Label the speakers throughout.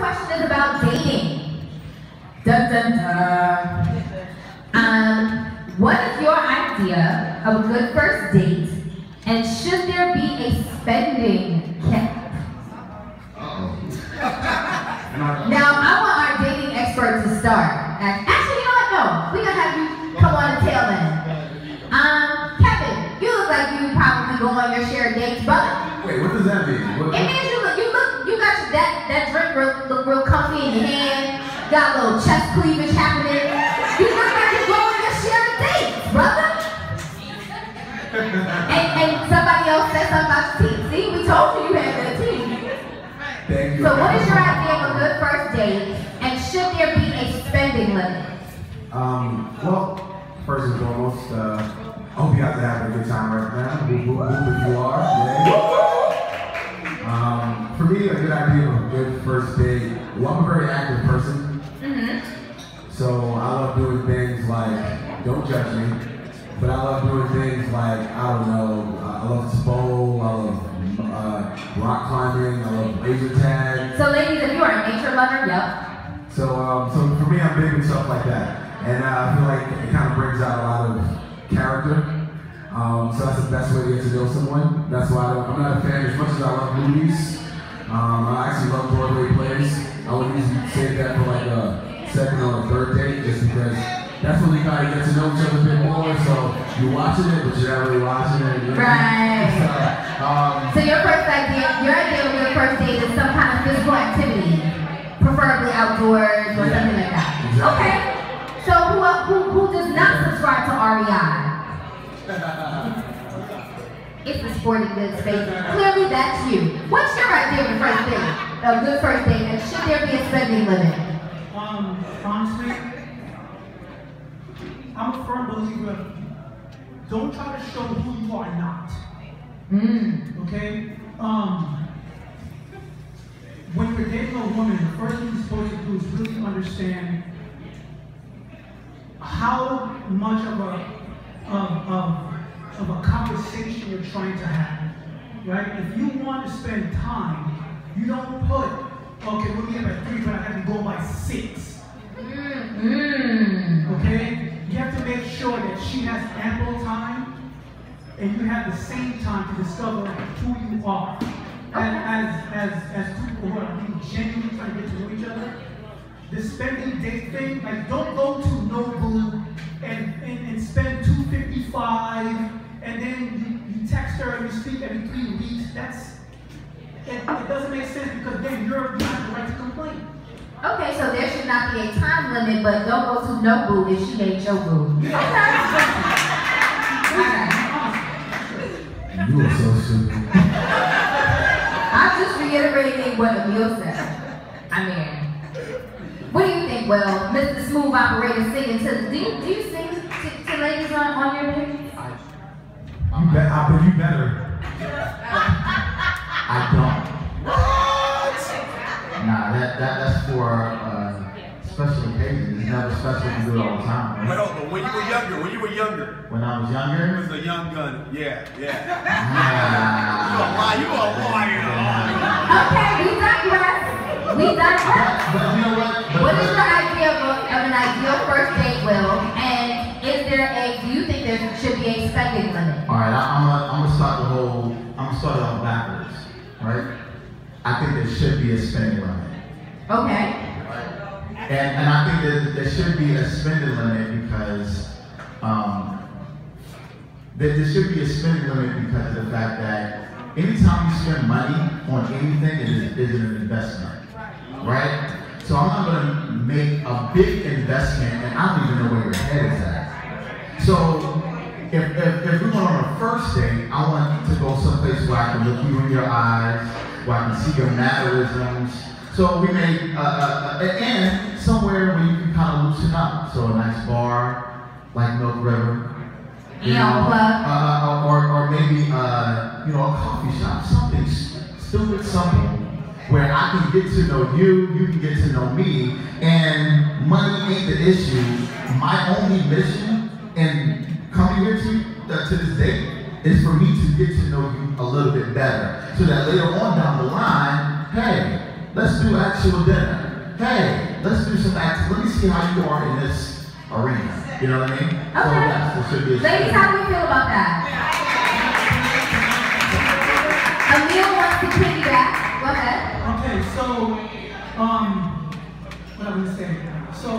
Speaker 1: question is about dating. Dun dun dun. What is your idea of a good first date, and should there be a spending cap? Now, I want our dating expert to start. Actually, you know what? No, we're gonna have you come on the tail end. Kevin, you look like you probably go on your shared dates, brother.
Speaker 2: Wait, what does that mean?
Speaker 1: It means you got that drink look real comfy in your hand. Got a little chest cleavage happening. You look like you're going on your shared dates, brother. and somebody else said something about your teeth. See, we told you had good teeth.
Speaker 2: Thank you.
Speaker 1: So what is your idea of a good first date, and should there be a spending limit?
Speaker 2: Well, first and foremost, I hope you guys are having a good time right now. If you are, yeah. For me, a good idea of a good first date, well, I'm a very active person. So I love doing things like, don't judge me, but I love doing things like, I don't know, I love to bowl, I love rock climbing, I love laser tag.
Speaker 1: So ladies, if you are a nature lover, yep.
Speaker 2: So for me, I'm big with stuff like that. And I feel like it kind of brings out a lot of character. So that's the best way to get to know someone. That's why I'm not a fan, as much as I love movies. I actually love Broadway plays. I would usually save that for like a second or a third date, just because that's when you kind of get to know each other a bit more. So you're watching it, but you're not really watching it. You know?
Speaker 1: Right. So your idea of a good first date is some kind of physical activity, preferably outdoors or something like that.
Speaker 2: Exactly.
Speaker 1: Okay. So who does not subscribe to REI? It's the sporting goods space. Clearly that's you. What's your idea of a first date? A good first date, and should there be a spending limit?
Speaker 3: Honestly, I'm a firm believer, don't try to show who you are not. Okay? When you're dating a woman, the first thing you're supposed to do is really understand how much of a conversation you're trying to have, right? If you want to spend time, you don't put, okay, we'll meet at 3, but I have to go by 6. Okay? You have to make sure that she has ample time, and you have the same time to discover who you are. As two people who are being genuinely trying to get to know each other, the spending date thing, like don't go to Nobu and spend $255, and then you text her and you speak every 3 weeks. It doesn't make sense, because then you have the right to complain.
Speaker 1: Okay, so there should not be a time limit, but don't go to Nobu if she ain't your boo. Okay.
Speaker 2: You are so stupid.
Speaker 1: I'm just reiterating what Emil said. I mean, what do you think, Will? Mr. Smooth Operator singing to do you sing to ladies on your dates?
Speaker 2: But you better.
Speaker 4: I don't. Nah, that's for special occasions. It's never special to do it all the time. Right?
Speaker 5: But when you were younger.
Speaker 4: When I was younger?
Speaker 5: You was a young gun. Yeah.
Speaker 4: Nah.
Speaker 5: You a liar.
Speaker 1: Okay, we digress. But you know what? What is your idea of an ideal first date, Will? And do you think there should be a spending limit?
Speaker 4: All right, I'm gonna start it off backwards, right? I think there should be a spending limit.
Speaker 1: Okay.
Speaker 4: And I think that there should be a spending limit because there should be a spending limit because of the fact that anytime you spend money on anything, it is an investment, right? So I'm not going to make a big investment and I don't even know where your head is at. So if we're going on a first date, I want to go someplace where I can look you in your eyes, where I can see your mannerisms. So we may, and somewhere where you can kind of loosen up. So a nice bar, like Milk River. Or maybe, a coffee shop, something stupid simple, where I can get to know you, you can get to know me, and money ain't the issue. My only mission in coming here to this date is for me to get to know you a little bit better, so that later on down the line, hey, let's do actual dinner. Hey, let's do some acting. Let me see how you are in this arena. You know what I mean?
Speaker 1: Okay.
Speaker 4: So yes, there should be a
Speaker 1: Ladies, how do you feel about that? Emil wants to piggyback. Go ahead.
Speaker 3: Okay, so, what I'm gonna say. So,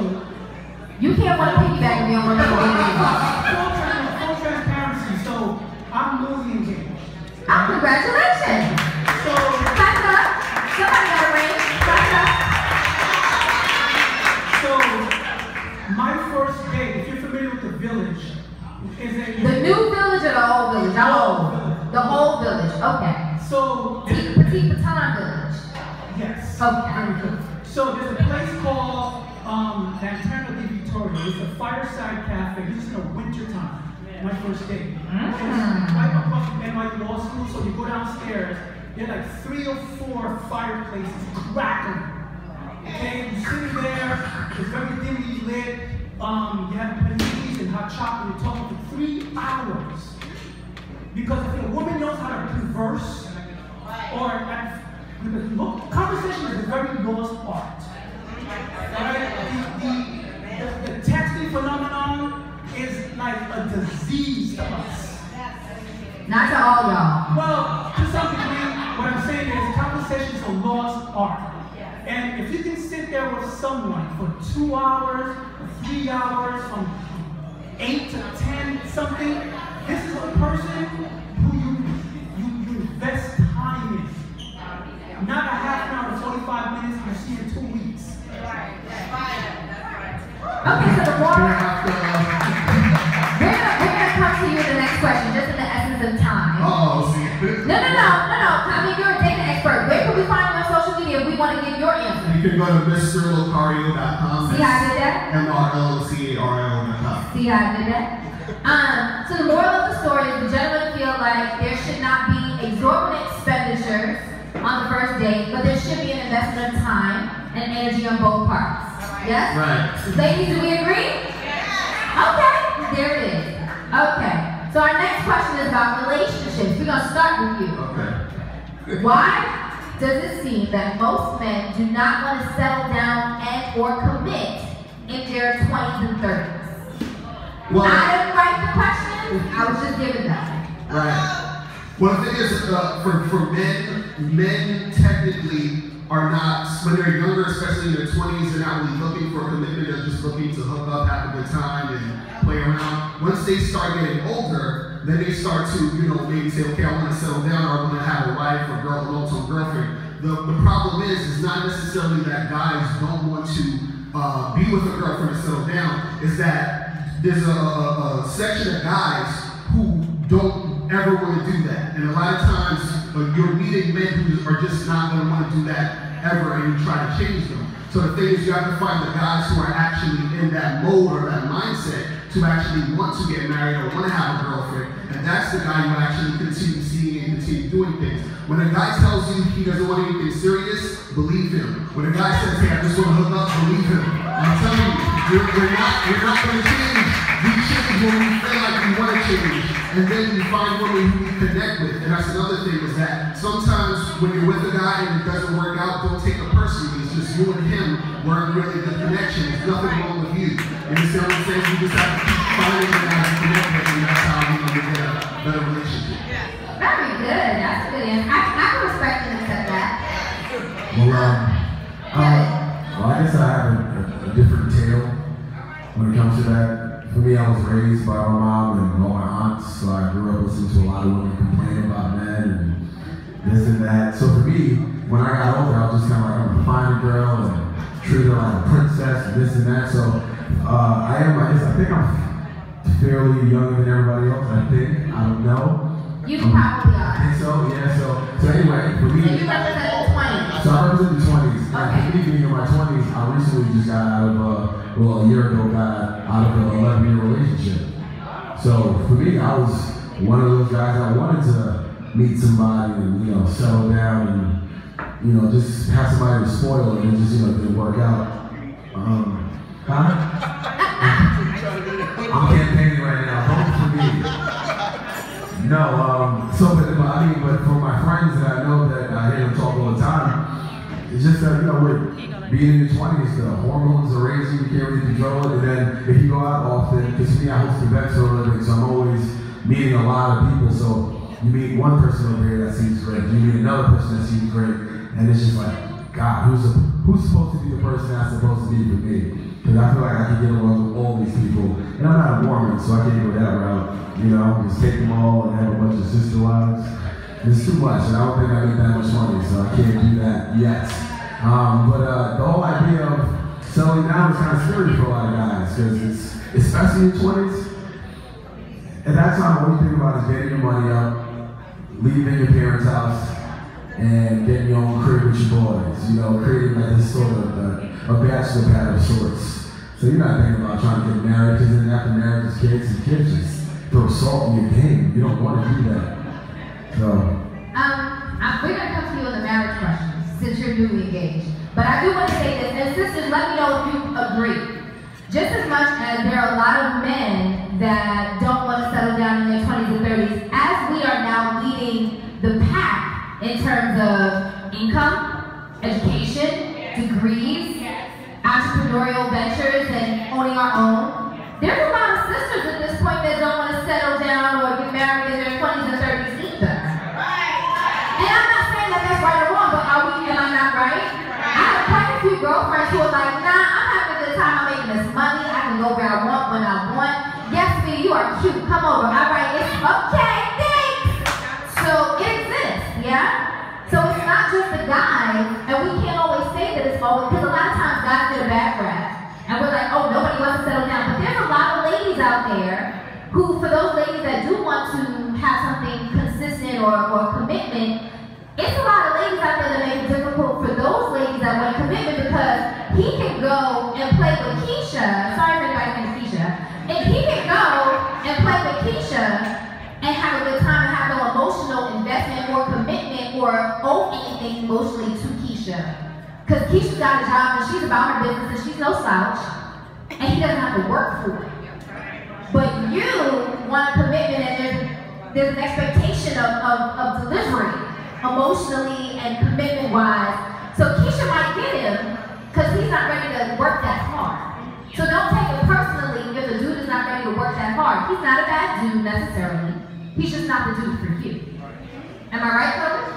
Speaker 1: You can't want to piggyback Emil on
Speaker 3: full transparency. So, I'm newly engaged.
Speaker 1: Oh, congratulations.
Speaker 3: So,
Speaker 1: Clap it up. Somebody got a ring. Clap it up.
Speaker 3: so my first date, if you're familiar with the village, is a
Speaker 1: The new village or the old village? How old? The old village. Okay.
Speaker 3: so
Speaker 1: Petit Baton village.
Speaker 3: yes.
Speaker 1: Okay.
Speaker 3: Very good. So there's a place called Lantana de Victoria. It's a fireside cafe. This is in the winter time. My first date. It's right across from NYU Law School. So you go downstairs. There are like 3 or 4 fireplaces crackling. Okay, you're sitting there. It's very dimly lit. You have paninis and hot chocolate. You're talking for 3 hours. Because if a woman knows how to converse, look, conversation is a very lost art. Right? The texting phenomenon is like a disease to us.
Speaker 1: Not to all y'all.
Speaker 3: Well, to some degree, what I'm saying is conversation is a lost art. And if you can sit there with someone for 2 hours, 3 hours, from 8 to 10 something, this is a person who you invest time in. Not a half an hour, 45 minutes, you see in 2 weeks.
Speaker 1: Okay, so the more we're gonna come to you in the next question, just in the essence of time.
Speaker 4: Oh, see.
Speaker 1: No. I mean, you're a data expert. Where can we find you on social media if we want to give your answer?
Speaker 4: You can go to MrLocario.com.
Speaker 1: See how I did that?
Speaker 4: MrLocario.com.
Speaker 1: See how I did that? So the moral of the story is the gentlemen feel like there should not be exorbitant expenditures on the first date, but there should be an investment of time and energy on both parts. Yes?
Speaker 4: Right.
Speaker 1: Ladies, do we agree? Okay, there it is. Okay. So our next question is about relationships. We're gonna start with you.
Speaker 4: Okay.
Speaker 1: Why does it seem that most men do not want to settle down and or commit in their 20s and 30s?
Speaker 4: Well,
Speaker 1: I didn't write the question, I was just giving them.
Speaker 4: right. Well, the thing is, for men technically are not, when they're younger, especially in their 20s, they're not really looking for a commitment. They're just looking to hook up, have a good time, and play around. Once they start getting older, then they start to, maybe say, okay, I want to settle down, or I want to have a wife or girl, a long-term girlfriend. The problem is not necessarily that guys don't want to be with a girlfriend and settle down. Is that there's a section of guys who don't ever want to do that. And a lot of times, you're meeting men who are just not going to want to do that ever, and you try to change them. So the thing is, you have to find the guys who are actually in that mode or that mindset to actually want to get married or want to have a girlfriend. And that's the guy you actually continue seeing and continue doing things. When a guy tells you he doesn't want anything serious, believe him. When a guy says, hey, I just want to hook up, believe him. I'm telling you, you're not going to change. We change when we feel like we want to change. And then you find women who you connect with. And that's another thing, is that sometimes when you're with a guy and it doesn't work out, don't take it personally. It's just you and him weren't really good connection. There's nothing wrong with you. You understand what I'm saying? You just have to keep finding the guy to connect with, and that's how you get a better relationship.
Speaker 1: Very good, that's a good answer. I can respect and accept that.
Speaker 2: Well, I guess I have a different tale when it comes to that. For me, I was raised by my mom and all my aunts, so I grew up listening to a lot of women complain about men and this and that. So for me, when I got older, I was just kind of like, I'm gonna find a girl and treat her like a princess and this and that. So I think I'm fairly younger than everybody else. I don't know.
Speaker 1: You probably are.
Speaker 2: I think so, yeah. So anyway, for me,
Speaker 1: So you represent the 20s.
Speaker 2: so I represent the 20s.
Speaker 1: Okay.
Speaker 2: For me, being in my 20s, I recently just got out of a year ago, got out of an 11-year relationship. So for me, I was one of those guys that wanted to meet somebody and, settle down and, just have somebody to spoil it, and it just, didn't work out. I'm campaigning right now, vote for me. No, but for my friends that I know that I hear them talk all the time, it's just that, you know, with being in your 20s, the hormones are raising, you can't really control it. And then if you go out often, because for me, I host events for a living, so I'm always meeting a lot of people. So you meet one person over here that seems great, you meet another person that seems great, and it's just like, God, who's supposed to be the person that's supposed to be for me? Because I feel like I can get along with all these people. And I'm not a Mormon, so I can't go that route. You know, just take them all and have a bunch of sister wives. It's too much, and I don't think I make that much money, so I can't do that yet. But the whole idea of settling down is kind of scary for a lot of guys, because it's, especially in your 20s, at that time, all you think about is getting your money up, leaving your parents' house, and getting your own crib with your boys. You know, creating like this sort of a bachelor pad of sorts. So you're not thinking about trying to get married, because then after marriage, is kids, and kids just throw salt in your game. You don't want to do that. So.
Speaker 1: We're going to come to you on the marriage question, since you're newly engaged. But I do want to say this, and sisters, let me know if you agree. Just as much as there are a lot of men that don't want to settle down in their 20s and 30s, as we are now leading the pack in terms of income, education, degrees, entrepreneurial ventures, and owning our own, there's a lot of sisters at this point that don't want to settle down or get married in their 20s and 30s either. And I'm not saying that that's right or wrong, but am I not right? I have quite a few girlfriends who are like, nah, I'm having a good time, I'm making this money, I can go where I want, when I want. Yes, B, you are cute, come over. All right, it's okay, thanks. So it exists, yeah? So it's not just the guys, and we can't always say that it's always, because a lot of times guys get a bad rap, and we're like, oh, nobody wants to settle down. But there's a lot of ladies out there who, for those ladies that do want to have something consistent or commitment, it's a lot of ladies out there that make it difficult for those ladies that want commitment, because he can go and play with Keisha. Sorry for anybody named Keisha. If he can go and play with Keisha and have a good time and have no emotional investment or commitment or owe anything emotionally to Keisha, because Keisha's got a job and she's about her business and she's no slouch, and he doesn't have to work for it. But you want a commitment, and there's an expectation of delivery, emotionally and commitment-wise. So Keisha might get him because he's not ready to work that hard. So don't take it personally if the dude is not ready to work that hard. He's not a bad dude necessarily. He's just not the dude for you. Am I right, fellas?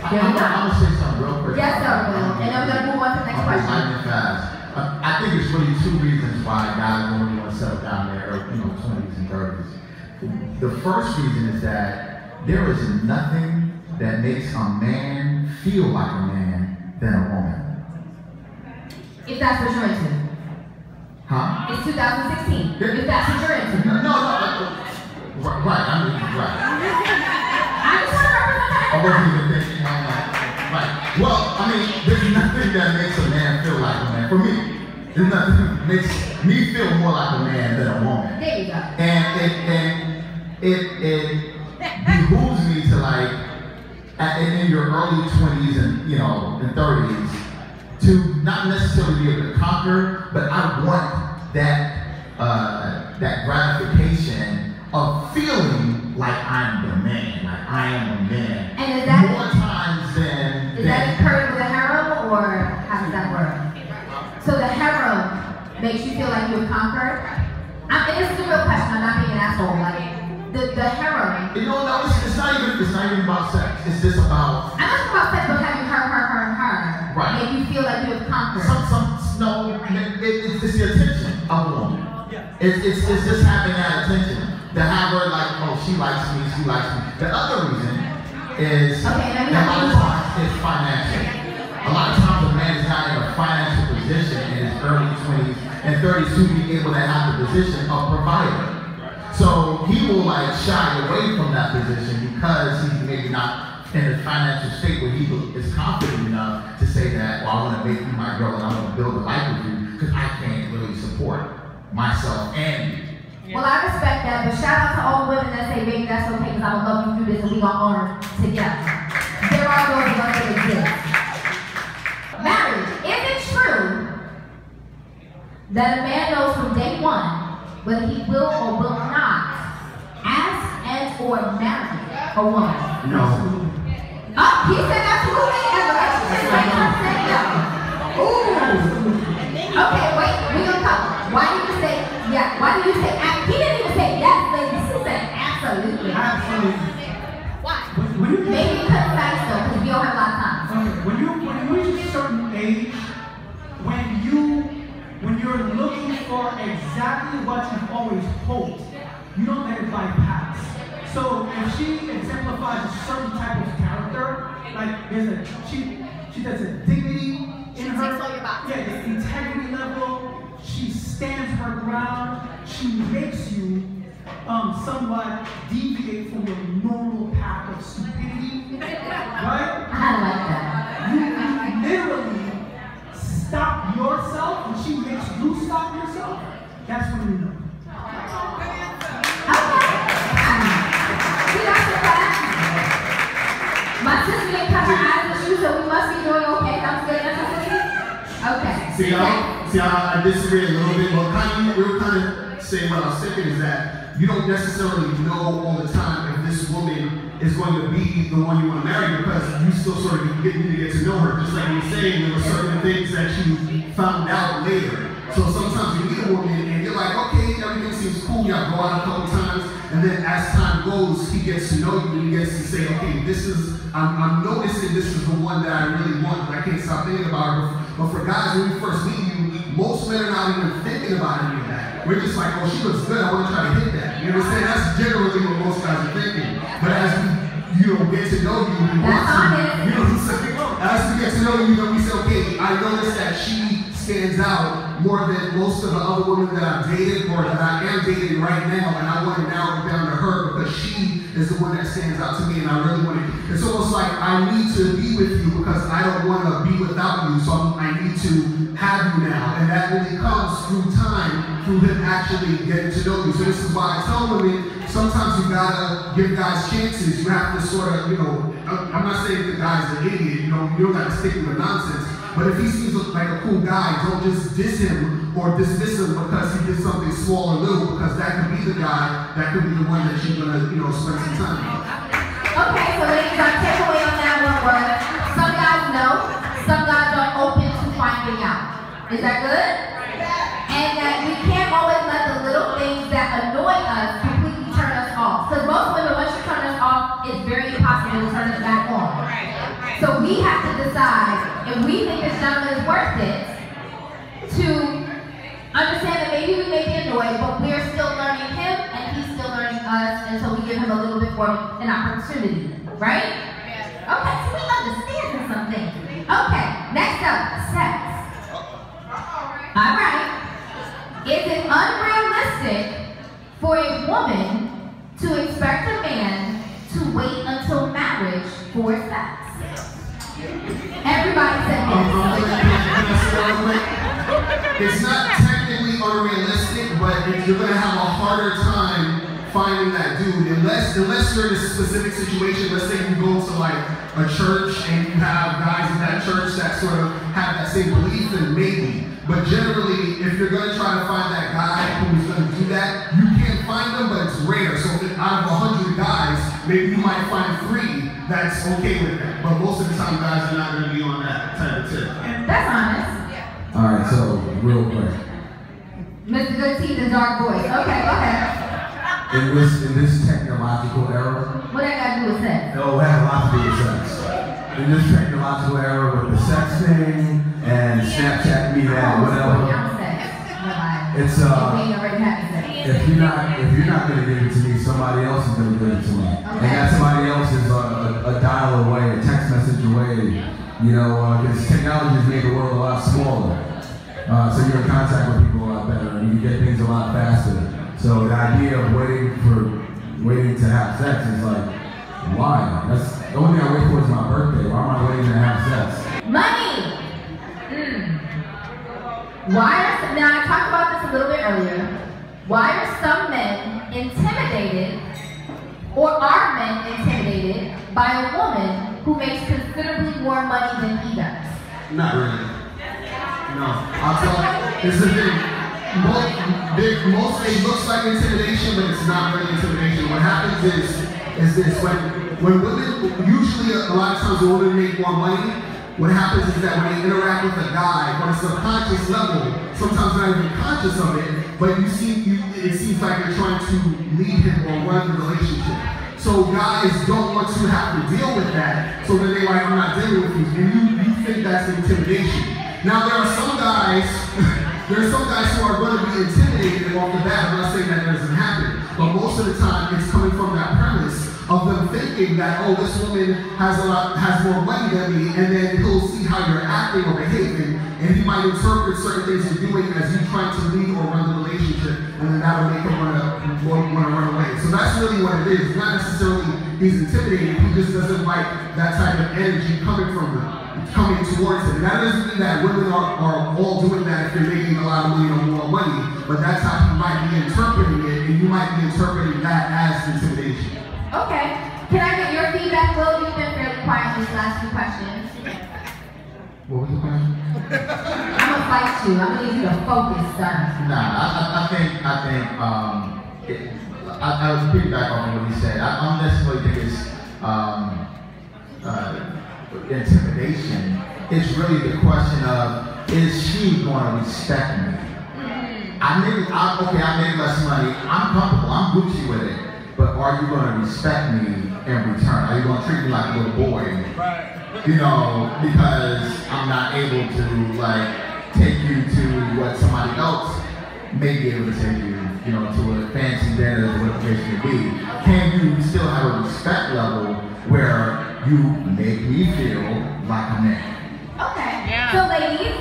Speaker 4: I'm going to say something real quick.
Speaker 1: Yes, sir, Will. And then we're going to move on to the next question.
Speaker 4: I think there's really two reasons why guys don't really want to settle down there, 20s and 30s. The first reason is that there is nothing that makes a man feel like a man than a woman.
Speaker 1: If that's what you're into.
Speaker 4: Huh?
Speaker 1: It's 2016. If that's what you're into.
Speaker 4: No. Right, I mean, right.
Speaker 1: I just want to represent.
Speaker 4: I wasn't even thinking, right. Well, I mean, there's nothing that makes a man feel like a man. For me, there's nothing that makes me feel more like a man than a woman.
Speaker 1: There you go.
Speaker 4: And it behooves me to, like, in your early 20s and, and 30s, to not necessarily be able to conquer, but I want that gratification of feeling like I'm the man, like I am a man.
Speaker 1: And is that
Speaker 4: more times than
Speaker 1: is that encouraged with a harem, or how does that work? So the harem makes you feel like you've conquered? And this is a real question, I'm not being an asshole. Like the harem.
Speaker 4: No, it's not even about sex. It's just about.
Speaker 1: I'm not talking about sex, but having her.
Speaker 4: Right.
Speaker 1: Make you feel like you have conquered.
Speaker 4: It's the attention of a woman. It's just having that attention. To have her like, oh, she likes me. The other reason is that a lot of times it's financial. A lot of times a man is not in a financial position in his early 20s and 30s to be able to have the position of provider. So he will like shy away from that position because he's maybe not in a financial state where he is confident enough to say that, well, I want to make you my girl and I want to build a life with you because I can't really support myself and you.
Speaker 1: Well, I respect that, but shout out to all the women that say, baby, that's okay because I would love you to do this and we gonna honor together. There are those of us that exist. Marriage, is it true that a man knows from day one whether he will or will not ask and or marry a woman?
Speaker 4: No.
Speaker 1: Oh, he said absolutely. And the relationship right now saying no.
Speaker 3: certain type of character. Like she does a dignity in her. Yeah, the integrity level. She stands her ground. She makes you somewhat deviate from your normal path of stupidity. Right?
Speaker 1: I like that.
Speaker 3: You literally stop yourself, and she makes you stop yourself. That's when you know.
Speaker 1: My sister didn't cover her eyes with you, so we must be doing okay. That was good enough. Okay.
Speaker 4: See, I disagree a little bit, but we were kind of saying what I was thinking is that you don't necessarily know all the time if this woman is going to be the one you want to marry because you still sort of need to get to know her. Just like you were saying, there were certain things that you found out later. So sometimes you meet a woman and you're like, okay, everything seems cool, y'all go out a couple times, and then as time goes, he gets to know you and he gets to say, okay, I'm noticing this is the one that I really want, but I can't stop thinking about her. But for guys, when we first meet you, most men are not even thinking about any of that. We're just like, oh, she looks good, I want to try to hit that. You understand? That's generally what most guys are thinking. But as we, get to know you, we want to, as we get to know you, then we say, okay, I noticed that she stands out more than most of the other women that I've dated or that I am dating right now, and I want to narrow it down to her because she is the one that stands out to me, and I really want to. It's almost like I need to be with you because I don't want to be without you, so I need to have you now, and that really comes through time, through him actually getting to know you. So this is why I tell women, sometimes you gotta give guys chances. You have to sort of, I'm not saying the guy's an idiot, you don't gotta stick with the nonsense. But if he seems like a cool guy, don't just diss him or dismiss him because he did something small or little, because that could be the guy, that could be the one that you're gonna, spend some time with.
Speaker 1: Okay, so ladies, our takeaway on that one was some guys know, some guys are open to finding out. Is that good? And that we can't always let the little things that annoy us completely turn us off. Because most women, once you turn us off, it's very impossible to turn us back on. So we have to decide if we think this gentleman is worth it to understand that maybe we may be annoyed, but we're still learning him and he's still learning us, and so we give him a little bit more an opportunity, right? Okay, so we understand something. Okay, next up, sex. All right. Is it unrealistic for a woman to expect a man to wait until marriage for sex? Everybody said yes.
Speaker 4: It's not technically unrealistic, but you're going to have a harder time finding that dude unless you're in a specific situation. Let's say you go to like a church and you have guys in that church that sort of have that same belief, then maybe. But generally, if you're going to try to find that guy who's going to do that, you can't find them, but it's rare. So out of 100 guys, maybe you might find 3 that's okay with that. But most of the time, guys are not going to be on that type of tip.
Speaker 1: That's honest.
Speaker 2: All right, so real quick.
Speaker 1: Mr. Good Teeth and Dark Voice. Okay, go ahead.
Speaker 2: In this technological era,
Speaker 1: What that got to do with sex?
Speaker 2: it has a lot to do with sex. In this technological era with the sex thing and Snapchat, me that, whatever. It's if you're not gonna give it to me, somebody else is gonna give it to me, and that somebody else is a dial away, a text message away. Because technology has made the world a lot smaller, so you're in contact with people a lot better, and you get things a lot faster. So the idea of waiting to have sex is like, why? That's the only thing I wait for is my birthday. Why am I waiting to have sex?
Speaker 1: Money. Now I talked about this a little bit earlier. Why are some men intimidated, or are men intimidated by a woman who makes considerably more money than he does?
Speaker 4: Not really. No. I'll tell you, it's the thing. Most it looks like intimidation, but it's not really intimidation. What happens is this: when women, usually a lot of times when women make more money, what happens is that when they interact with a guy on a subconscious level, sometimes not even conscious of it, but it seems like they're trying to lead him or run the relationship. So guys don't want to have to deal with that, so then they're like, I'm not dealing with you, and you think that's intimidation. Now there are some guys who are going to be intimidated off the bat. I'm not saying that doesn't happen, but most of the time it's coming from that premise
Speaker 6: of them thinking that, oh, this woman has more money than me, and then he'll see how you're acting or behaving, and he might interpret certain things you're doing as you trying to lead or run the relationship, and then that'll make him want to run away. So that's really what it is. It's not necessarily he's intimidated, he just doesn't like that type of energy coming towards him. And that doesn't mean that women are all doing that if you're making a lot of money or more money, but that's how you might be interpreting it, and you might be interpreting that as intimidation.
Speaker 1: Okay. Can I get your feedback, Will? You've been fairly quiet these last few questions.
Speaker 4: What was the question?
Speaker 1: I'm gonna fight you. I'm gonna need you to focus, sir.
Speaker 4: Nah, I think I would piggyback on what he said. I don't necessarily think it's intimidation. It's really the question of, is she going to respect me? I made less money. I'm comfortable. I'm Gucci with it. But are you going to respect me in return? Are you going to treat me like a little boy? Right. You know, because I'm not able to like take you to what somebody else may be able to take you, you know, to a fancy dinner or whatever the case may be. Can you still have a respect level where you make me feel like a man?
Speaker 1: Okay. Yeah. So ladies,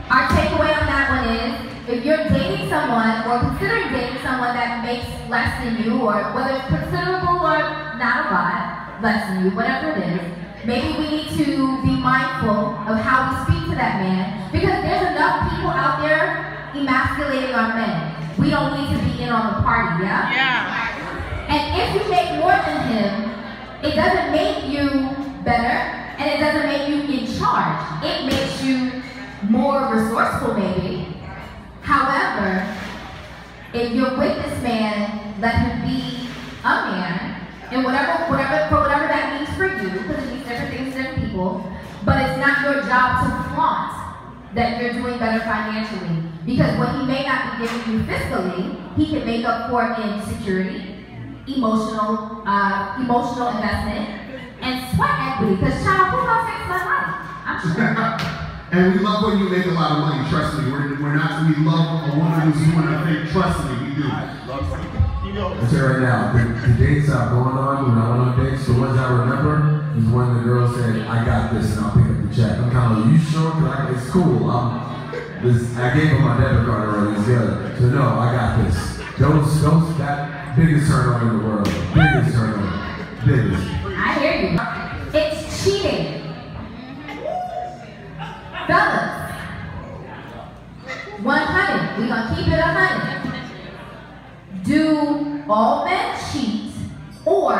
Speaker 1: our takeaway on that one is, if you're dating someone or considering dating someone that makes less than you, or whether it's considerable or not a lot, less than you, whatever it is, maybe we need to be mindful of how we speak to that man, because there's enough people out there emasculating our men. We don't need to be in on the party, yeah? Yeah. And if you make more than him, it doesn't make you better, and it doesn't make you in charge. It makes you more resourceful, maybe. However, if you're with this man, let him be a man, and whatever that means for you, because it means different things to different people, but it's not your job to flaunt that you're doing better financially, because what he may not be giving you fiscally, he can make up for in security, emotional investment, and sweat equity, because child, who else makes my money? I'm sure.
Speaker 6: And we love when you make a lot of money, trust me. We love a woman who's doing her thing, trust me, we do.
Speaker 2: I'll tell you right now, the dates I'm going on, when I went on dates, the ones I remember, is when the girl said, I got this and I'll pick up the check. I'm kind of like, you sure? Because it's cool. I gave her my debit card already, it's good. So no, I got this. That biggest turn on in the world. Biggest turn on. Biggest.
Speaker 1: I hear you. It's cheating. Fellas, 100. We're gonna keep it 100. Do all men cheat, or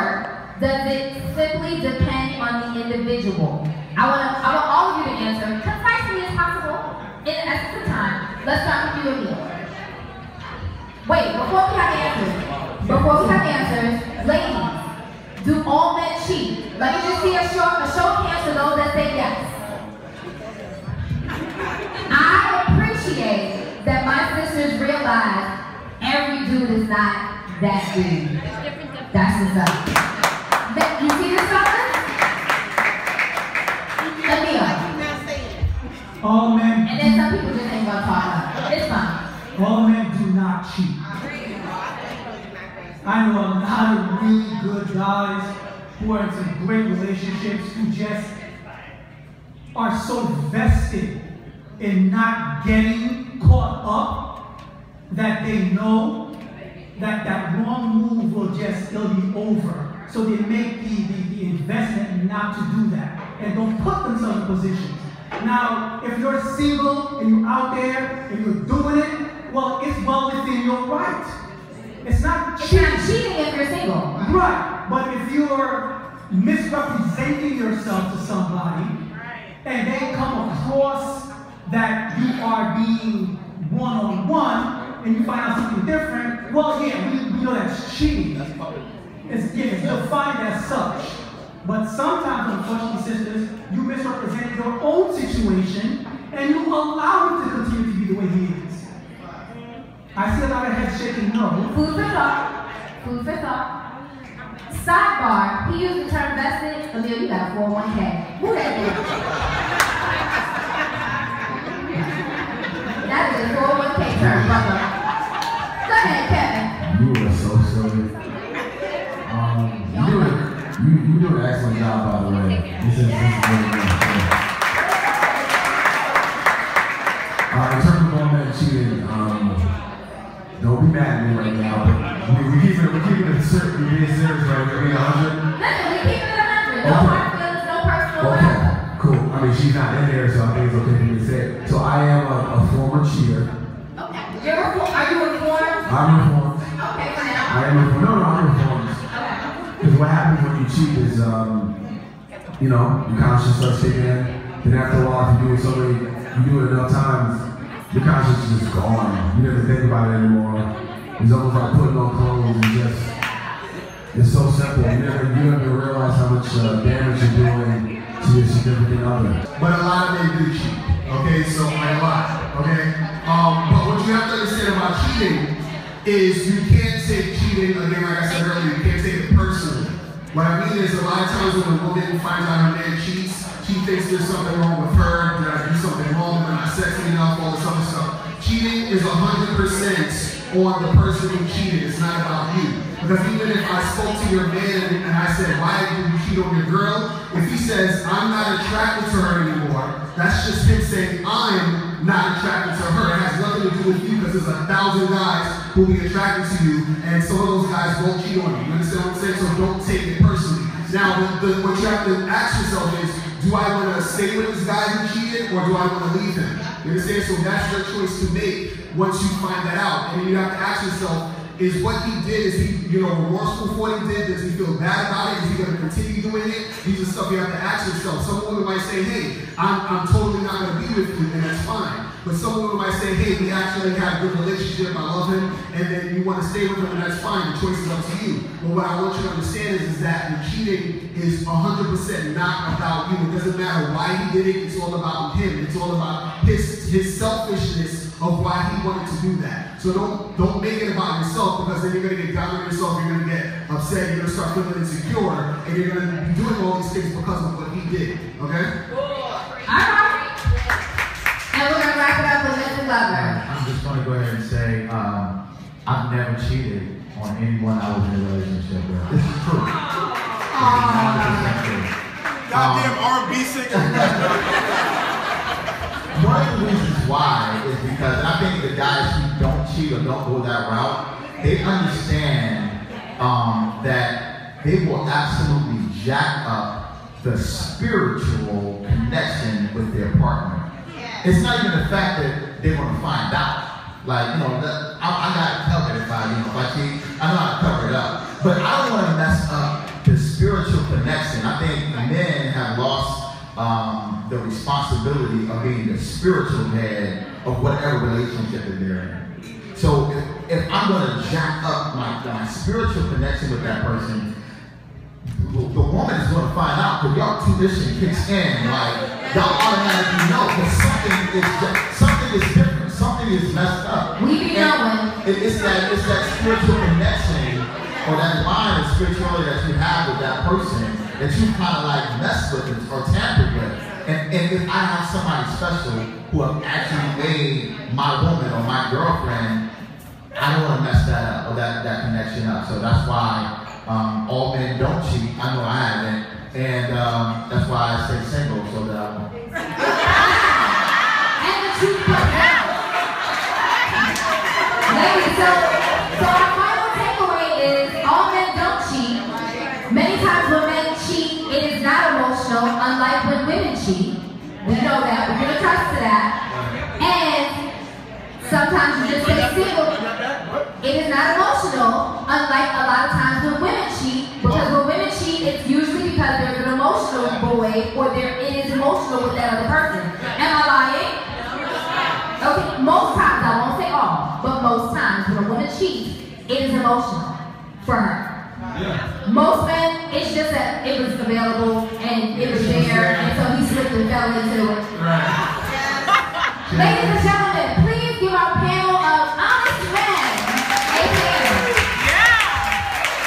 Speaker 1: does it simply depend on the individual? I want all of you to answer concisely as possible in the essence of time. Let's start with you, Emil. Wait, before we have answers, ladies, do all men cheat? Let me just see a show of hands for those that say yes. I appreciate that my sisters realize every dude is not that dude. That's what's up. You see this, fellas? Emil.
Speaker 3: All men.
Speaker 1: And then some people just ain't gonna talk about it. It's fine.
Speaker 3: All men do not cheat. I know a lot of really good guys who are in some great relationships who just are so vested in not getting caught up that they know that that wrong move will just, it'll be over. So they make the investment not to do that and don't put themselves in positions. Now, if you're single and you're out there and you're doing it, well, it's well within your right. It's not cheating.
Speaker 1: It's not cheating if you're single.
Speaker 3: Right, but if you're misrepresenting yourself to somebody and they come across that you are being one-on-one and you find out something different, well, yeah, we know that's cheating. It's defined as such. But sometimes, unfortunately, sisters, you misrepresent your own situation and you allow it to continue to be the way he is. I see a lot of heads shaking no.
Speaker 1: Food for thought. Food for thought. Sidebar, he used the term vested. Emil, you got a 401k. Who that is? That is a 401k term, brother. Go ahead, Kevin.
Speaker 2: You were so silly. any right now, but we're keeping it serious, we're being serious, right? We're being 100.
Speaker 1: Listen, we keep it 100. No hard feelings, no personal whatever.
Speaker 2: Cool. I mean, she's not in there, so I think it's okay for me to say it. So I am a former cheater.
Speaker 1: Okay. Are you reformed?
Speaker 2: I'm reformed.
Speaker 1: Okay, for now.
Speaker 2: I am reformed. No, I'm reformed.
Speaker 1: Okay.
Speaker 2: Because what happens when you cheat is, you know, your conscience starts kicking in. Then after a while, if you do it enough times, your conscience is just gone. You never think about it anymore. It's almost like putting on clothes and just, it's so simple. You never realize how much damage you're doing to your significant other.
Speaker 6: But a lot of men do cheat, okay? So, like a lot, okay? But what you have to understand about cheating is you can't take cheating, again, like I said earlier, you can't take it personally. What I mean is a lot of times when a woman finds out her man cheats, she thinks there's something wrong with her, did I do something wrong, am I not sexy enough, all this other stuff. Cheating is 100% on the person who cheated, it's not about you. Because even if I spoke to your man and I said, why did you cheat on your girl? If he says, I'm not attracted to her anymore, that's just him saying, I'm not attracted to her. It has nothing to do with you because there's 1,000 guys who will be attracted to you and some of those guys won't cheat on you. You understand what I'm saying? So don't take it personally. Now, what you have to ask yourself is, do I want to stay with this guy who cheated or do I want to leave him? You understand? So that's your choice to make once you find that out. And then you have to ask yourself, is what he did, is he, remorseful for what he did? Does he feel bad about it? Is he going to continue doing it? These are stuff you have to ask yourself. Some women might say, hey, I'm totally not going to be with you, and that's fine. But some women might say, hey, we actually have a good relationship, I love him, and then you want to stay with him, and that's fine. The choice is up to you. But what I want you to understand is that the cheating is 100% not about you. It doesn't matter why he did it. It's all about him. It's all about his selfishness of why he wanted to do that. So don't make it about yourself, because then you're going to get down on yourself, you're going to get upset, you're going to start feeling insecure, and you're going to be doing all these things because of what he did. Okay?
Speaker 1: Alright. And we're going to wrap it up with Mr. Glover.
Speaker 4: I'm just going to go ahead and say, I've never cheated on anyone I was in a relationship with. This is true.
Speaker 5: Goddamn R&B singer.
Speaker 4: One of the reasons why is because I think the guys who don't cheat or don't go that route, they understand that they will absolutely jack up the spiritual connection with their partner. It's not even the fact that they're going to find out. Like, I got it covered if I cheat. I know how to cover it up. But I don't want to mess up the spiritual connection. I think men have lost the responsibility of being the spiritual head of whatever relationship that they're in. So if I'm going to jack up my spiritual connection with that person, the woman is going to find out, because y'all tuition kicks in, like, y'all automatically know that something is different, something is messed up.
Speaker 1: We be knowing.
Speaker 4: It's that spiritual connection, or that line of spirituality that you have with that person, that you kind of like mess with or tampered with. And if I have somebody special who have actually made my woman or my girlfriend, I don't want to mess that up or that connection up. So that's why all men don't cheat. I know I haven't. And that's why I stay single, so that I won't.
Speaker 1: And the truth comes out. Ladies, so our final takeaway is all men don't cheat. Many times when men cheat, it is not emotional, unlike when women cheat. We know that. We're going to touch to that. And sometimes you just stay single. It is not emotional, unlike a lot of times when women cheat. Because when women cheat, it's usually because there's an emotional void, or it is emotional with that other person. Am I lying? Okay, most times, I won't say all, but most times when a woman cheats, it is emotional for her. Most men, it's just that it was available and it was there, and so he slipped and fell into it. Ladies and gentlemen, please give our panel of honest men a hand.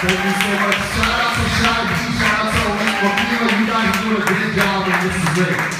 Speaker 6: Thank you so much. Shout out to Chey, shout out to Unspoken. You guys are doing a great job, and this is great.